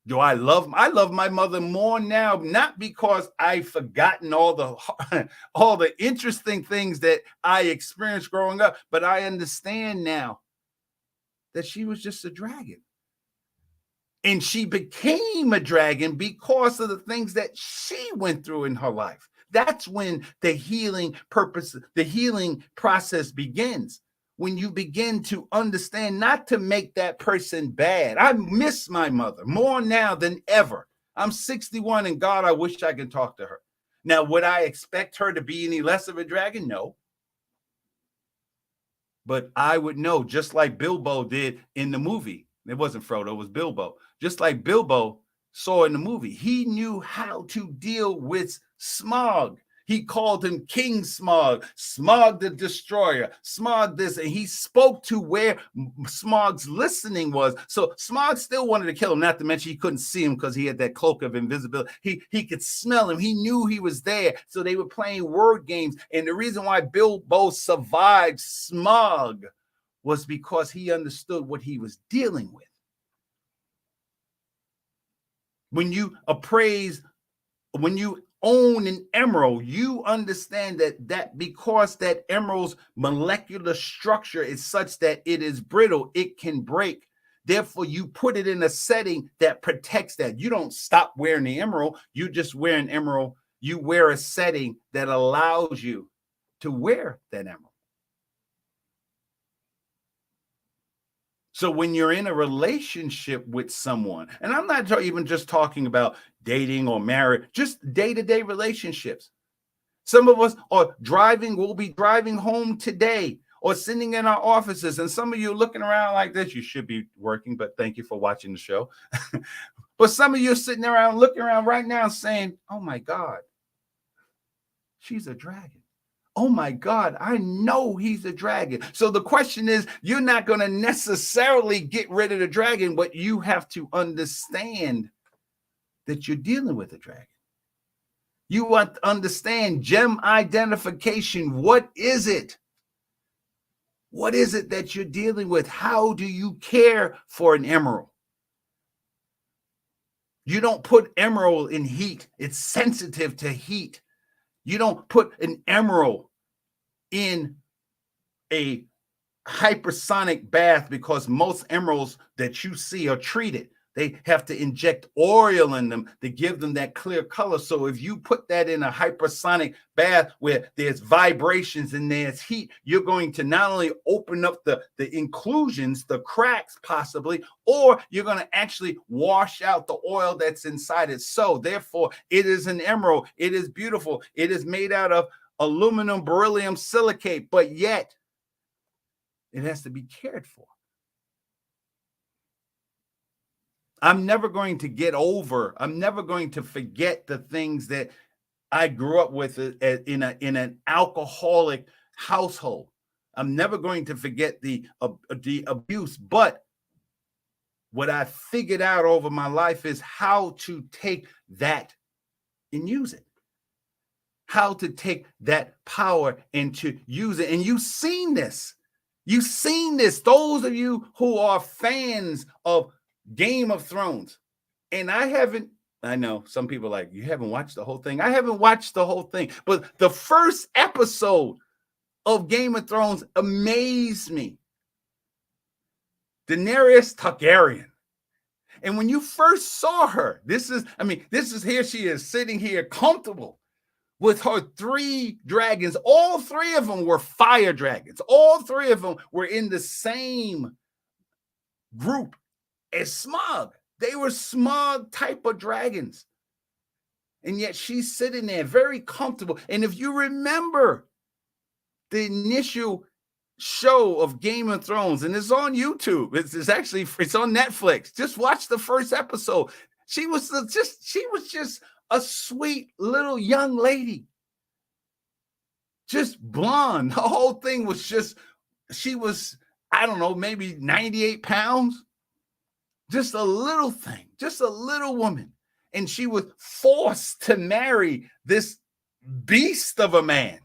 Do I love my mother more now, not because I've forgotten all the interesting things that I experienced growing up, but I understand now that she was just a dragon. And she became a dragon because of the things that she went through in her life. That's when the healing process begins. When you begin to understand, not to make that person bad. I miss my mother more now than ever. I'm 61 and God, I wish I could talk to her. Now, would I expect her to be any less of a dragon? No. But I would know, just like Bilbo did in the movie. It wasn't Frodo, it was Bilbo. Just like Bilbo saw in the movie, he knew how to deal with smog. He called him King Smog, Smog the Destroyer, Smog this, and he spoke to where Smog's listening was. So Smog still wanted to kill him, not to mention he couldn't see him because he had that cloak of invisibility. He could smell him. He knew he was there. So they were playing word games. And the reason why Bilbo survived Smog was because he understood what he was dealing with. When you own an emerald, you understand that because that emerald's molecular structure is such that it is brittle, it can break. Therefore, you put it in a setting that protects that. You don't stop wearing the emerald. You just wear an emerald. You wear a setting that allows you to wear that emerald. So when you're in a relationship with someone, and I'm not even just talking about dating or marriage, just day-to-day relationships. Some of us are driving, we'll be driving home today or sitting in our offices, and some of you looking around like this. You should be working, but thank you for watching the show. But some of you are sitting around, looking around right now saying, oh my God, she's a dragon. Oh my God, I know he's a dragon. So the question is, you're not going to necessarily get rid of the dragon, but you have to understand that you're dealing with a dragon. You want to understand gem identification. What is it? What is it that you're dealing with? How do you care for an emerald? You don't put emerald in heat. It's sensitive to heat. You don't put an emerald in a hypersonic bath because most emeralds that you see are treated. They have to inject oil in them to give them that clear color. So if you put that in a hypersonic bath where there's vibrations and there's heat, you're going to not only open up the inclusions, the cracks possibly, or you're going to actually wash out the oil that's inside it. So therefore, it is an emerald. It is beautiful. It is made out of aluminum beryllium silicate, but yet it has to be cared for. I'm never going to forget the things that I grew up with in an alcoholic household. I'm never going to forget the abuse, but what I figured out over my life is how to take that and use it. How to take that power and to use it. And you've seen this. You've seen this. Those of you who are fans of Game of Thrones, and I know some people are like, you haven't watched the whole thing. I haven't watched the whole thing, but the first episode of Game of Thrones amazed me. Daenerys Targaryen. And when you first saw her, this is here she is sitting here comfortable with her 3 dragons. All 3 of them were fire dragons. All 3 of them were in the same group as Smog. They were Smog type of dragons. And yet she's sitting there very comfortable. And if you remember the initial show of Game of Thrones, and it's on YouTube, it's on Netflix. Just watch the first episode. She was just a sweet little young lady, just blonde. The whole thing was she was, I don't know, maybe 98 pounds. Just a little thing, just a little woman. And she was forced to marry this beast of a man,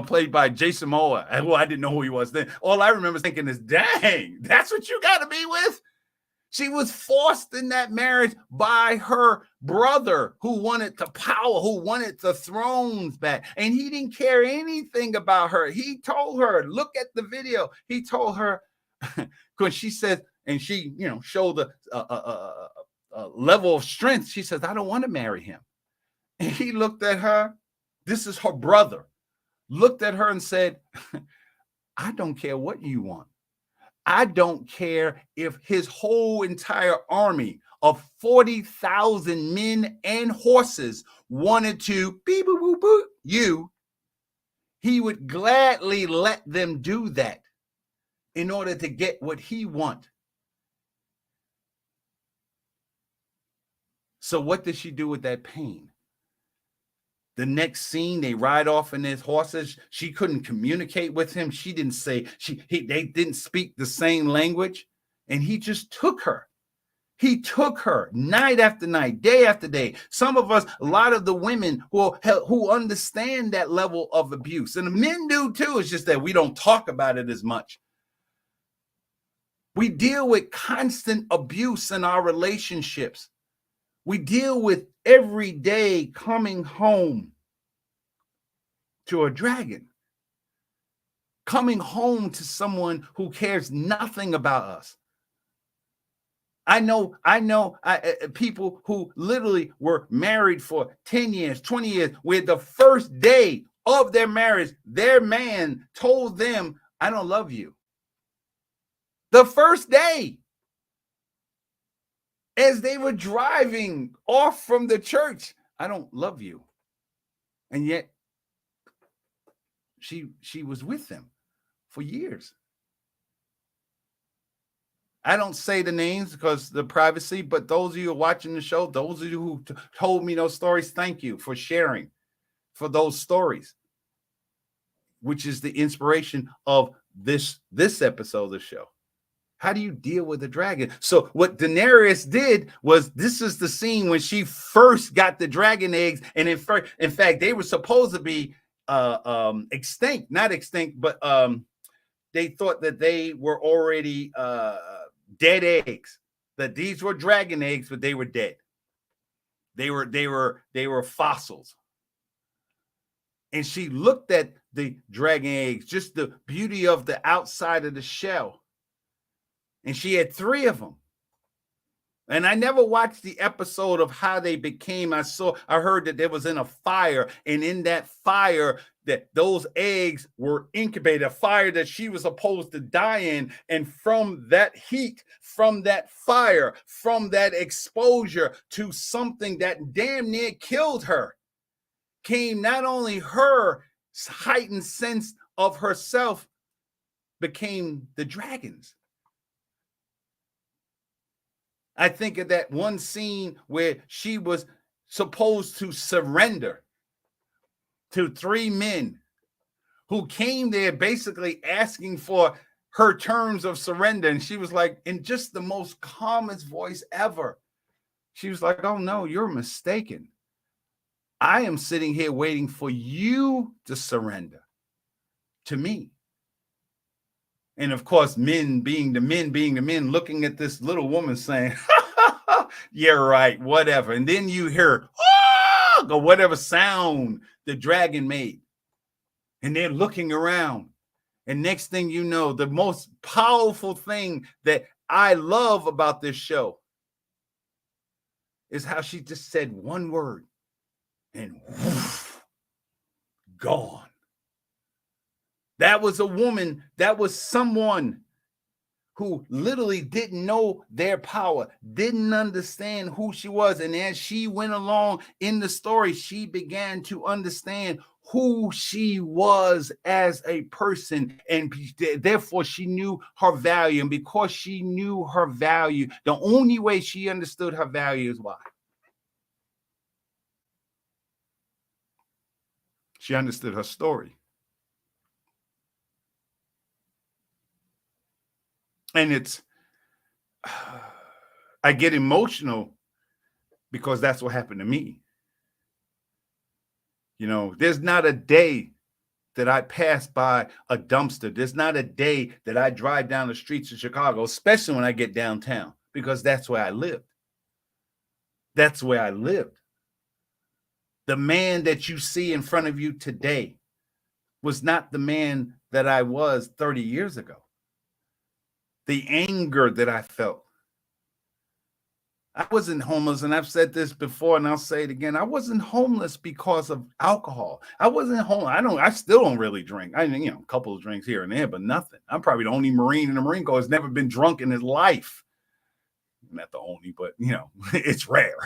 played by Jason Momoa. Well, I didn't know who he was then. All I remember thinking is, dang, that's what you got to be with? She was forced in that marriage by her brother who wanted the power, who wanted the thrones back. And he didn't care anything about her. He told her, look at the video. He told her, because she said, and she, showed a level of strength. She says, I don't want to marry him. And he looked at her. This is her brother. Looked at her and said, I don't care what you want. I don't care if his whole entire army of 40,000 men and horses wanted to beep, boop, boop, boop, you. He would gladly let them do that in order to get what he wants. So what did she do with that pain? The next scene, they ride off in his horses. She couldn't communicate with him. She didn't say, they didn't speak the same language. And he just took her. He took her night after night, day after day. Some of us, a lot of the women who understand that level of abuse, and the men do too, it's just that we don't talk about it as much. We deal with constant abuse in our relationships. We deal with every day coming home to a dragon, coming home to someone who cares nothing about us. I know people who literally were married for 10 years, 20 years, where the first day of their marriage, their man told them, I don't love you. The first day, as they were driving off from the church, I don't love you. And yet she was with them for years. I don't say the names because the privacy, but those of you who are watching the show, those of you who told me those stories, thank you for sharing for those stories, which is the inspiration of this episode of the show. How do you deal with the dragon? So what Daenerys did was, this is the scene when she first got the dragon eggs, and in fact, they were supposed to be extinct, not extinct, but they thought that they were already dead eggs, that these were dragon eggs, but they were dead. They were fossils. And she looked at the dragon eggs, just the beauty of the outside of the shell. And she had 3 of them. And I never watched the episode of how they became. I heard that there was in a fire, and in that fire, that those eggs were incubated, a fire that she was supposed to die in. And from that heat, from that fire, from that exposure to something that damn near killed her, came not only her heightened sense of herself, became the dragons. I think of that one scene where she was supposed to surrender to 3 men who came there basically asking for her terms of surrender. And she was like, in just the most calmest voice ever, she was like, oh no, you're mistaken. I am sitting here waiting for you to surrender to me. And of course, men being the men, looking at this little woman saying, yeah, right, whatever. And then you hear, or whatever sound the dragon made. And they're looking around. And next thing you know, the most powerful thing that I love about this show is how she just said one word and woof, gone. That was a woman, that was someone who literally didn't know their power, didn't understand who she was. And as she went along in the story, she began to understand who she was as a person. And therefore, she knew her value. And because she knew her value, the only way she understood her value is why? She understood her story. And I get emotional because that's what happened to me. You know, there's not a day that I pass by a dumpster. There's not a day that I drive down the streets of Chicago, especially when I get downtown, because that's where I lived. That's where I lived. The man that you see in front of you today was not the man that I was 30 years ago. The anger that I felt. I wasn't homeless, and I've said this before, and I'll say it again. I wasn't homeless because of alcohol. I wasn't homeless. I still don't really drink. A couple of drinks here and there, but nothing. I'm probably the only Marine in the Marine Corps who's never been drunk in his life. Not the only, but it's rare.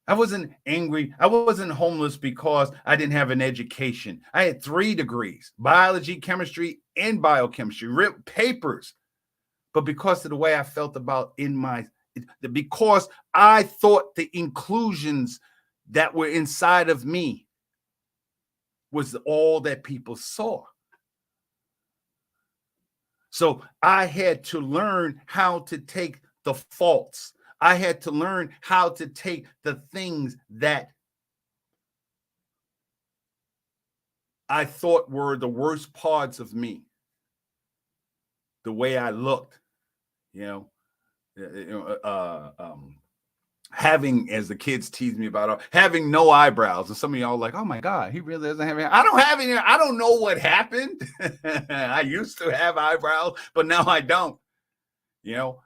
I wasn't angry. I wasn't homeless because I didn't have an education. I had 3 degrees, biology, chemistry, and biochemistry, ripped papers. But because of the way I felt because I thought the inclusions that were inside of me was all that people saw. So I had to learn how to take the faults. I had to learn how to take the things that I thought were the worst parts of me. The way I looked, having, as the kids tease me about, having no eyebrows. And some of y'all are like, oh my God, he really doesn't have any. I don't have any. I don't know what happened. I used to have eyebrows, but now I don't. You know,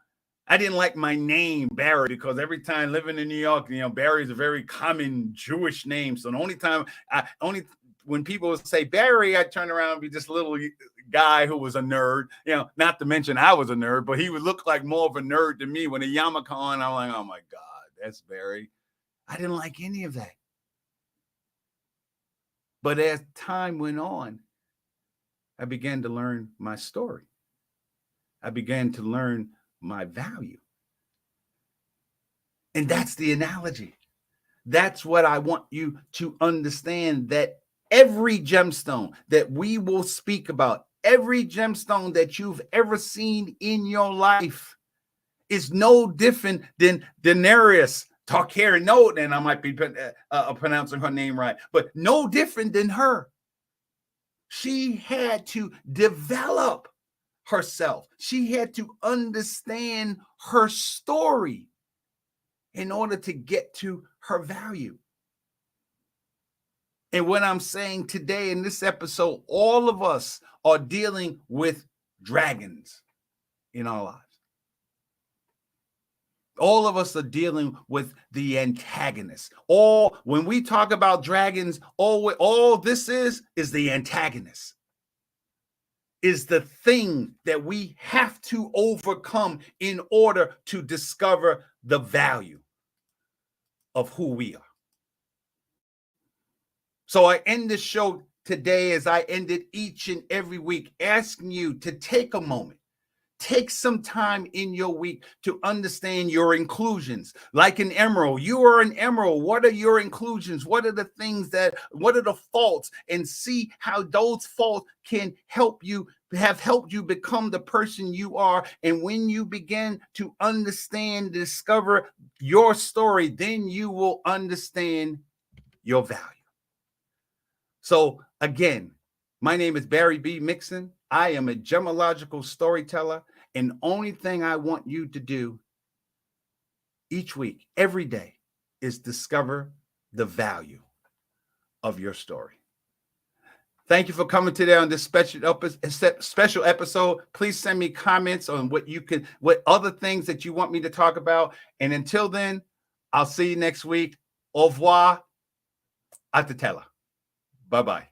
I didn't like my name, Barry, because every time living in New York, you know, Barry is a very common Jewish name. So the only time when people would say Barry, I'd turn around and be this little guy who was a nerd, you know, not to mention I was a nerd, but he would look like more of a nerd than me. When a yarmulke on, I'm like, oh my God, that's Barry. I didn't like any of that. But as time went on, I began to learn my story. I began to learn my value. And that's the analogy. That's what I want you to understand, that every gemstone that we will speak about, every gemstone that you've ever seen in your life is no different than Daenerys Targaryen. No, and I might be pronouncing her name right, but no different than her. She had to develop herself. She had to understand her story in order to get to her value. And what I'm saying today in this episode, all of us are dealing with dragons in our lives. All of us are dealing with the antagonist. When we talk about dragons, all this is the antagonist. Is the thing that we have to overcome in order to discover the value of who we are. So I end the show today, as I ended each and every week, asking you to take a moment, take some time in your week to understand your inclusions. Like an emerald, you are an emerald. What are your inclusions? What are the things what are the faults? And see how those faults can helped you become the person you are. And when you begin to understand, discover your story, then you will understand your value. So again, my name is Barry B. Mixon. I am a gemological storyteller, and the only thing I want you to do each week, every day, is discover the value of your story. Thank you for coming today on this special episode. Please send me comments on what other things that you want me to talk about. And until then, I'll see you next week. Au revoir. Atatella. Bye-bye.